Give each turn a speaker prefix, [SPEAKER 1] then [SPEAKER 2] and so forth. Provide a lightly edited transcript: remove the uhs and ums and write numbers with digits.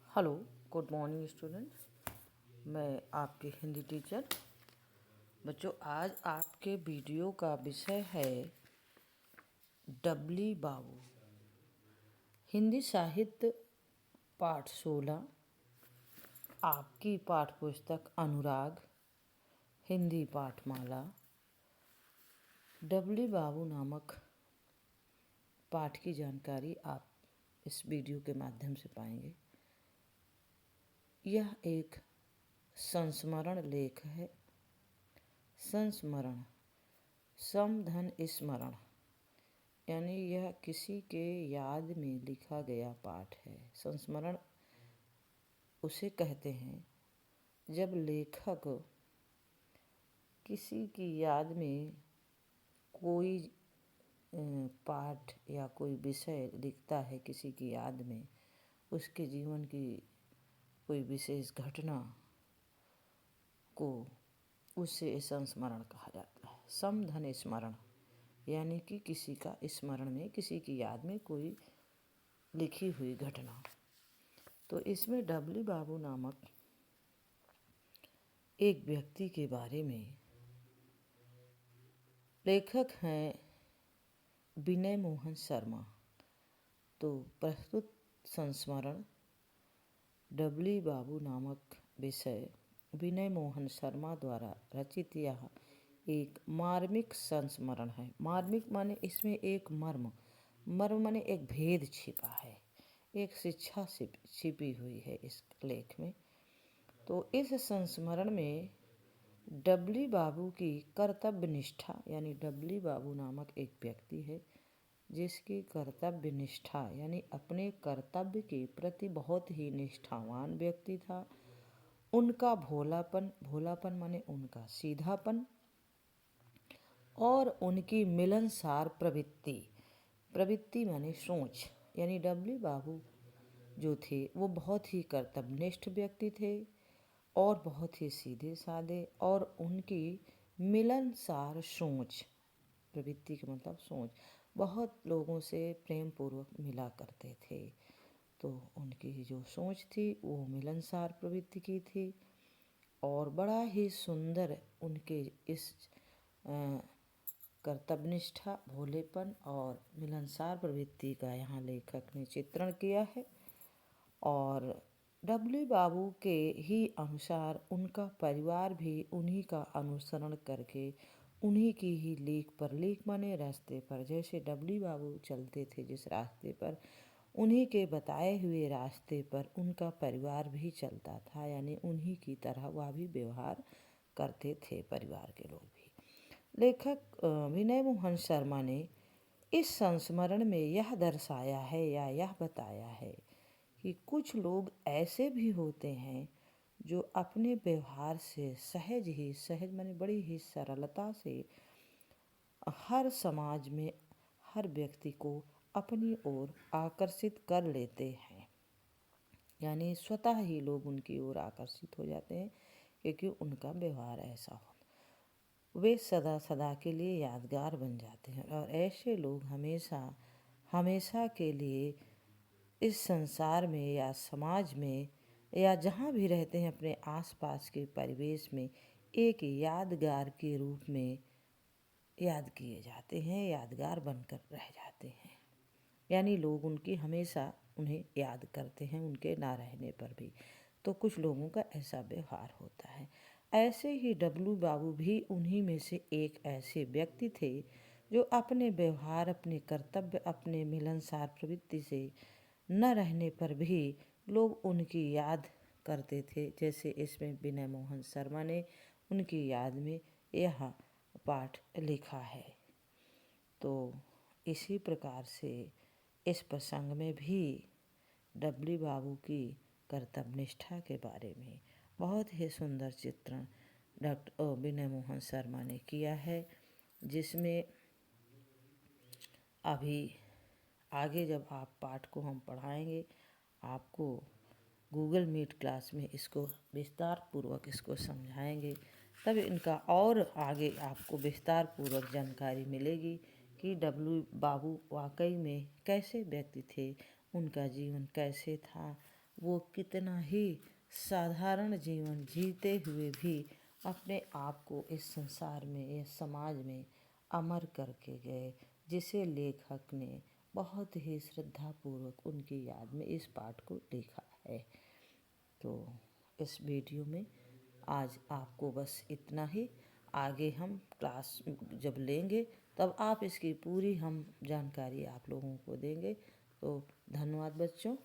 [SPEAKER 1] Hello, good morning student. मैं आपके Hindi teacher. बच्चों, आज आपके वीडियो का विषय है डबली बाबू। हिंदी साहित्य पाठ 16, आपकी पाठ पुस्तक अनुराग हिंदी पाठमाला। डबली बाबू नामक पाठ की जानकारी आप इस वीडियो के माध्यम से पाएंगे। यह एक संस्मरण लेख है। संस्मरण, सम धन स्मरण, यानी यह किसी के याद में लिखा गया पाठ है। संस्मरण उसे कहते हैं जब लेखक किसी की याद में कोई पाठ या कोई विषय लिखता है। किसी की याद में उसके जीवन की कोई विशेष घटना को, उससे संस्मरण कहा जाता है। समधन स्मरण, यानी कि किसी का स्मरण में, किसी की याद में कोई लिखी हुई घटना। तो इसमें डबली बाबू नामक एक व्यक्ति के बारे में लेखक हैं विनय मोहन शर्मा। तो प्रस्तुत संस्मरण डबली बाबू नामक विषय विनय मोहन शर्मा द्वारा रचित यह एक मार्मिक संस्मरण है। मार्मिक माने इसमें एक मर्म माने एक भेद छिपा है, एक शिक्षा छिपी हुई है इस लेख में। तो इस संस्मरण में डबली बाबू की कर्तव्य निष्ठा, यानी डबली बाबू नामक एक व्यक्ति है जिसकी कर्तव्य निष्ठा, यानी अपने कर्तव्य के प्रति बहुत ही निष्ठावान व्यक्ति था। उनका भोलापन माने उनका सीधापन, और उनकी मिलनसार प्रवृत्ति माने सोच, यानी डबली बाबू जो थे वो बहुत ही कर्तव्यनिष्ठ व्यक्ति थे और बहुत ही सीधे साधे, और उनकी मिलनसार सोच, प्रवृत्ति का मतलब सोच, बहुत लोगों से प्रेम पूर्वक मिला करते थे। तो उनकी जो सोच थी वो मिलनसार प्रवृत्ति की थी, और बड़ा ही सुंदर उनके इस कर्तव्यनिष्ठा, भोलेपन और मिलनसार प्रवृत्ति का यहाँ लेखक ने चित्रण किया है। और डबली बाबू के ही अनुसार उनका परिवार भी उन्हीं का अनुसरण करके, उन्हीं की ही लीक पर लीक माने रास्ते पर, जैसे डबली बाबू चलते थे जिस रास्ते पर, उन्हीं के बताए हुए रास्ते पर उनका परिवार भी चलता था, यानी उन्हीं की तरह वह भी व्यवहार करते थे, परिवार के लोग भी। लेखक विनय मोहन शर्मा ने इस संस्मरण में यह दर्शाया है या यह बताया है कि कुछ लोग ऐसे भी होते हैं जो अपने व्यवहार से सहज माने बड़ी ही सरलता से हर समाज में हर व्यक्ति को अपनी ओर आकर्षित कर लेते हैं, यानी स्वतः ही लोग उनकी ओर आकर्षित हो जाते हैं क्योंकि उनका व्यवहार ऐसा हो। वे सदा सदा के लिए यादगार बन जाते हैं, और ऐसे लोग हमेशा के लिए इस संसार में या समाज में या जहाँ भी रहते हैं अपने आसपास के परिवेश में एक यादगार के रूप में याद किए जाते हैं, यादगार बनकर रह जाते हैं, यानी लोग उनकी हमेशा उन्हें याद करते हैं उनके ना रहने पर भी। तो कुछ लोगों का ऐसा व्यवहार होता है। ऐसे ही डबलू बाबू भी उन्हीं में से एक ऐसे व्यक्ति थे जो अपने व्यवहार, अपने कर्तव्य, अपने मिलनसार प्रवृत्ति से न रहने पर भी लोग उनकी याद करते थे। जैसे इसमें विनय मोहन शर्मा ने उनकी याद में यह पाठ लिखा है। तो इसी प्रकार से इस प्रसंग में भी डबली बाबू की कर्तव्यनिष्ठा के बारे में बहुत ही सुंदर चित्रण डॉक्टर विनय मोहन शर्मा ने किया है, जिसमें अभी आगे जब आप पाठ को हम पढ़ाएंगे, आपको गूगल मीट क्लास में इसको विस्तार पूर्वक इसको समझाएंगे, तब इनका और आगे आपको विस्तार पूर्वक जानकारी मिलेगी कि डबलू बाबू वाकई में कैसे व्यक्ति थे, उनका जीवन कैसे था, वो कितना ही साधारण जीवन जीते हुए भी अपने आप को इस संसार में, इस समाज में अमर करके गए, जिसे लेखक ने बहुत ही श्रद्धापूर्वक उनकी याद में इस पाठ को लिखा है। तो इस वीडियो में आज आपको बस इतना ही। आगे हम क्लास जब लेंगे तब आप इसकी पूरी हम जानकारी आप लोगों को देंगे। तो धन्यवाद बच्चों।